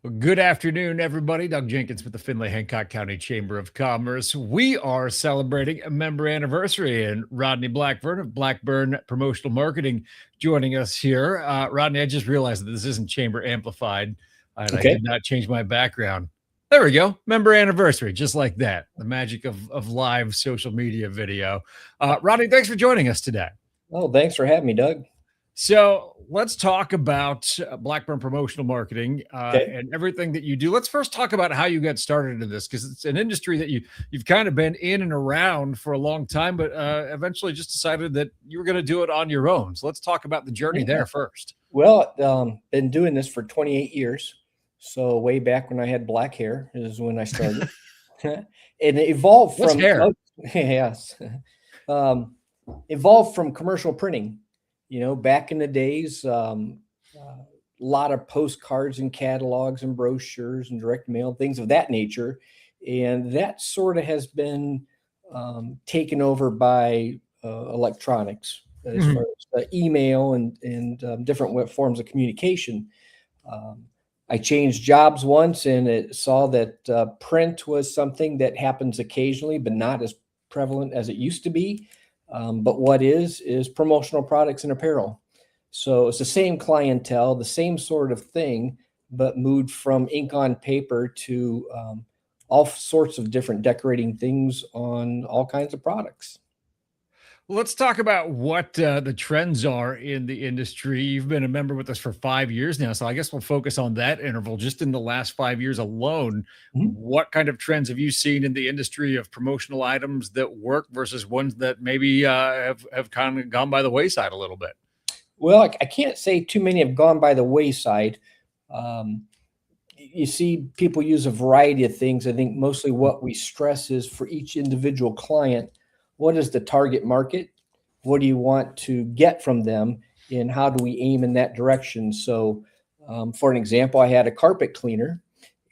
Well, good afternoon, everybody. Doug Jenkins with the Findlay-Hancock County Chamber of Commerce. We are celebrating a member anniversary, and Rodney Blackburn of Blackburn Promotional Marketing joining us here. Rodney, I just realized that this isn't chamber amplified, and I Okay. did not change my background. There we go. Member anniversary, just like that. The magic of live social media video. Rodney, thanks for joining us today. Oh, thanks for having me, Doug. So let's talk about Blackburn Promotional Marketing Okay. and everything that you do. Let's first talk about how you got started into this, because it's an industry that you've kind of been in and around for a long time, but eventually just decided that you were going to do it on your own. So let's talk about the journey Yeah. there first. Well, been doing this for 28 years. So way back when I had black hair is when I started. And it evolved What's from hair? yes. Um, evolved from commercial printing. Back in the days, a lot of postcards and catalogs and brochures and direct mail, things of that nature. And that sort of has been taken over by electronics as far Mhm. as email and different forms of communication. Um, I changed jobs once and it saw that print was something that happens occasionally, but not as prevalent as it used to be. But what is promotional products and apparel. So it's the same clientele, the same sort of thing, but moved from ink on paper to all sorts of different decorating things on all kinds of products. Let's talk about what the trends are in the industry. You've been a member with us for 5 years now, so I guess we'll focus on that interval. Just in the last 5 years alone, Mhm. what kind of trends have you seen in the industry of promotional items that work versus ones that maybe have kind of gone by the wayside a little bit? Well, I can't say too many have gone by the wayside. Um, you see people use a variety of things. I think mostly what we stress is for each individual client, what is the target market? What do you want to get from them? And how do we aim in that direction? So, for an example, I had a carpet cleaner,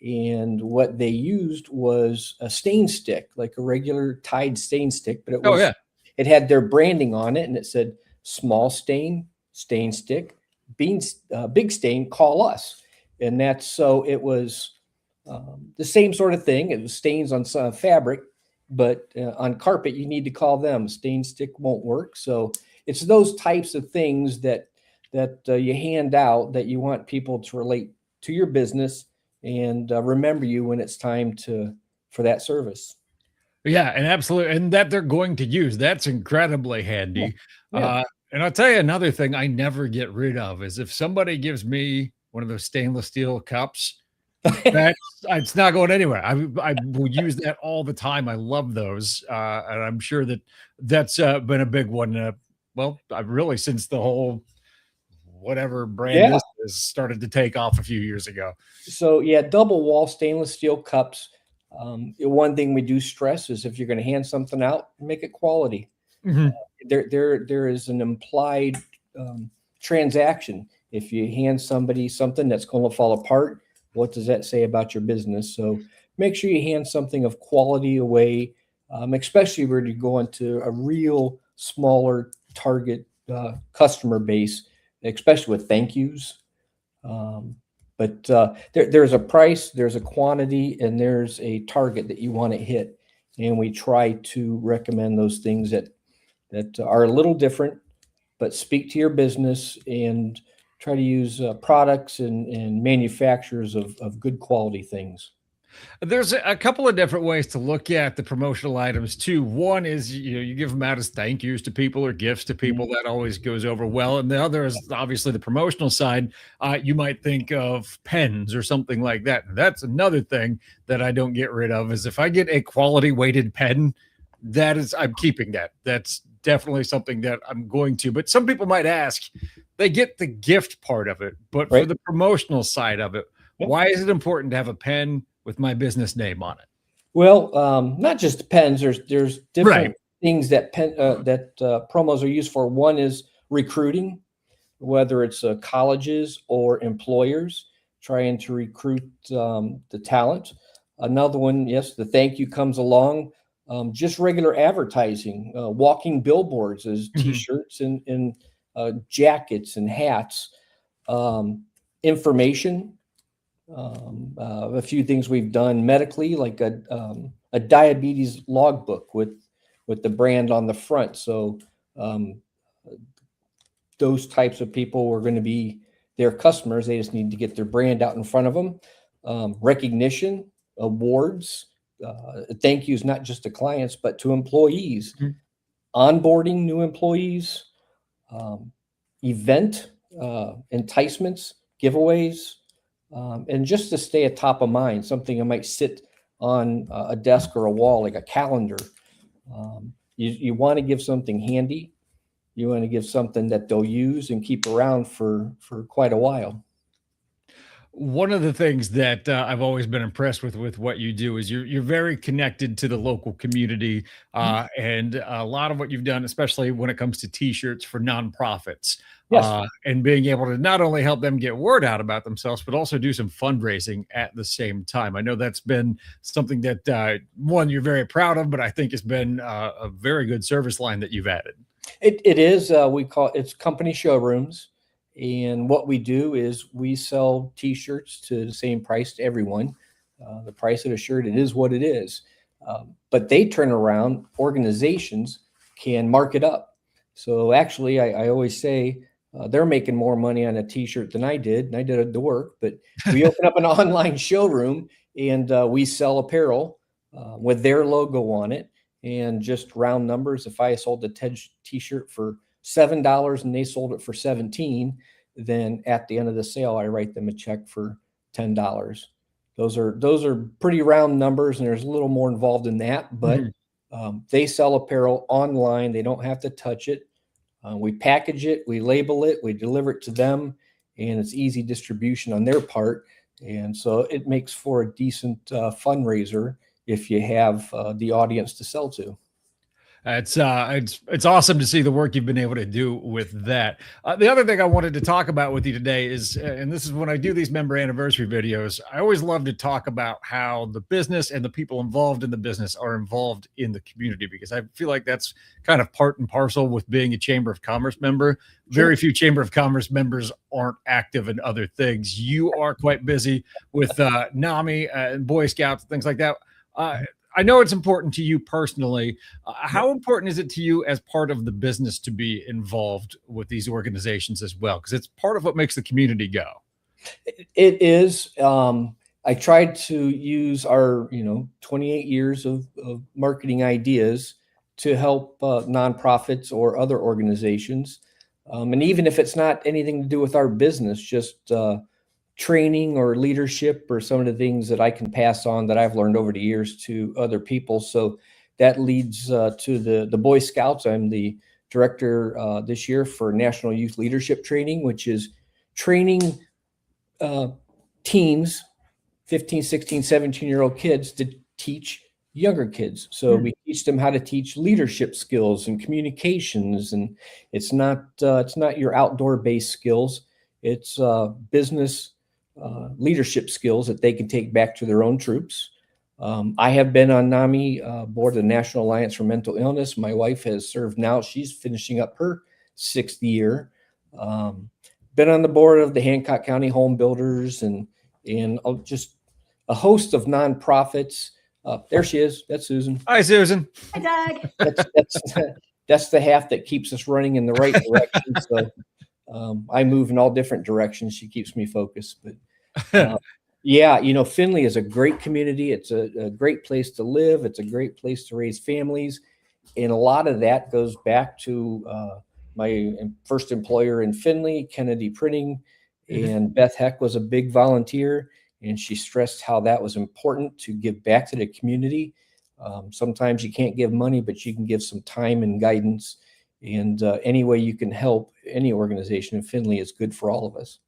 and what they used was a stain stick, like a regular Tide stain stick, but Oh yeah. it had their branding on it, and it said small stain, stain stick, big stain, call us. And that's so it was the same sort of thing. It was stains on some fabric, but on carpet, you need to call them. Stain stick won't work. So it's those types of things that you hand out that you want people to relate to your business and remember you when it's time to for that service. Yeah, and absolutely, and that they're going to use. That's incredibly Yeah, handy. yeah. And I'll tell you another thing I never get rid of is if somebody gives me one of those stainless steel cups, that's it's not going anywhere. I will use that all the time. I love those, and I'm sure that that's been a big one. Well, I really since the whole whatever brand Yeah. this is started to take off a few years ago. So yeah, double wall stainless steel cups. One thing we do stress is if you're going to hand something out, make it quality. Mhm. There is an implied um, transaction. If you hand somebody something that's going to fall apart, what does that say about your business? So make sure you hand something of quality away, especially when you go into a real smaller target customer base, especially with thank yous. Um, but there's a price, there's a quantity, and there's a target that you want to hit. And we try to recommend those things that are a little different, but speak to your business and try to use products and manufacturers of good quality things. There's a couple of different ways to look at the promotional items too. One is you give them out as thank yous to people or gifts to Mhm. people. That always goes over well. And the other is obviously the promotional side. You might think of pens or something like that. That's another thing that I don't get rid of is if I get a quality weighted pen, that is I'm keeping that. That's definitely something that I'm going to. But some people might ask, they get the gift part of it, but for Right? the promotional side of it, Yeah. why is it important to have a pen with my business name on it? Well, not just pens. There's Right. different things that promos are used for. One is recruiting, whether it's colleges or employers trying to recruit the talent. Another one, yes, the thank you comes along. Just regular advertising, walking billboards as Mhm. T-shirts and jackets and hats. Um, information. A few things we've done medically, like a diabetes logbook with the brand on the front. So um, those types of people were going to be their customers. They just need to get their brand out in front of them. Recognition, awards, thank yous, not just to clients, but to employees, onboarding new employees, um, event enticements, giveaways, and just to stay at top of mind, something that might sit on a desk or a wall, like a calendar. You want to give something handy. You want to give something that they'll use and keep around for quite a while. One of the things that I've always been impressed with what you do is you're very connected to the local community, and a lot of what you've done, especially when it comes to T-shirts for nonprofits, Yes. and being able to not only help them get word out about themselves, but also do some fundraising at the same time. I know that's been something that one you're very proud of, but I think has been a very good service line that you've added. It is. We call it's company showrooms. And what we do is we sell T-shirts to the same price to everyone. The price of the shirt, it is what it is. But they turn around, organizations can mark it up. So actually, I always say they're making more money on a T-shirt than I did, and I did it to work. But we open up an online showroom and we sell apparel with their logo on it. And just round numbers, if I sold a T-shirt for $7 and they sold it for 17, then at the end of the sale, I write them a check for $10. Those are pretty round numbers, and there's a little more involved in that, but they sell apparel online. They don't have to touch it. We package it, we label it, we deliver it to them, and it's easy distribution on their part. And so it makes for a decent fundraiser if you have the audience to sell to. It's awesome to see the work you've been able to do with that. The other thing I wanted to talk about with you today is, and this is when I do these member anniversary videos, I always love to talk about how the business and the people involved in the business are involved in the community, because I feel like that's kind of part and parcel with being a Chamber of Commerce member. Very few Chamber of Commerce members aren't active in other things. You are quite busy with NAMI and Boy Scouts, things like that. I know it's important to you personally. How important is it to you as part of the business to be involved with these organizations as well? Because it's part of what makes the community go. It is. I tried to use our 28 years of marketing ideas to help nonprofits or other organizations. And even if it's not anything to do with our business, just training or leadership or some of the things that I can pass on that I've learned over the years to other people. So that leads to the Boy Scouts. I'm the director this year for National Youth Leadership Training, which is training teens, 15, 16, 17-year-old kids to teach younger kids. So we teach them how to teach leadership skills and communications. And it's not your outdoor based skills. It's business leadership skills that they can take back to their own troops. I have been on NAMI board of the National Alliance for Mental Illness. My wife has served now. She's finishing up her 6th year. Been on the board of the Hancock County Home Builders and just a host of nonprofits. There she is. That's Susan. Hi, Susan. Hi, Doug. That's the half that keeps us running in the right direction. So I move in all different directions. She keeps me focused. But yeah, Findlay is a great community. It's a great place to live. It's a great place to raise families. And a lot of that goes back to my first employer in Findlay, Kennedy Printing. And Beth Heck was a big volunteer. And she stressed how that was important to give back to the community. Sometimes you can't give money, but you can give some time and guidance. And any way you can help any organization in Findlay is good for all of us.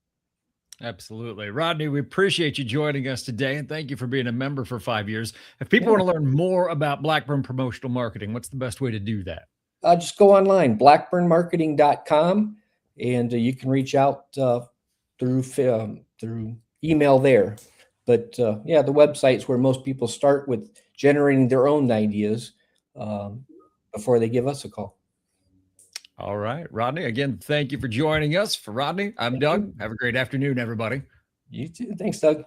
Absolutely. Rodney, we appreciate you joining us today, and thank you for being a member for 5 years. If people want to learn more about Blackburn Promotional Marketing, what's the best way to do that? Just go online, blackburnmarketing.com, and you can reach out through email there. But yeah, the website's where most people start with generating their own ideas before they give us a call. All right, Rodney, again, thank you for joining us. For Rodney, I'm Doug. Have a great afternoon, everybody. You too. Thanks, Doug.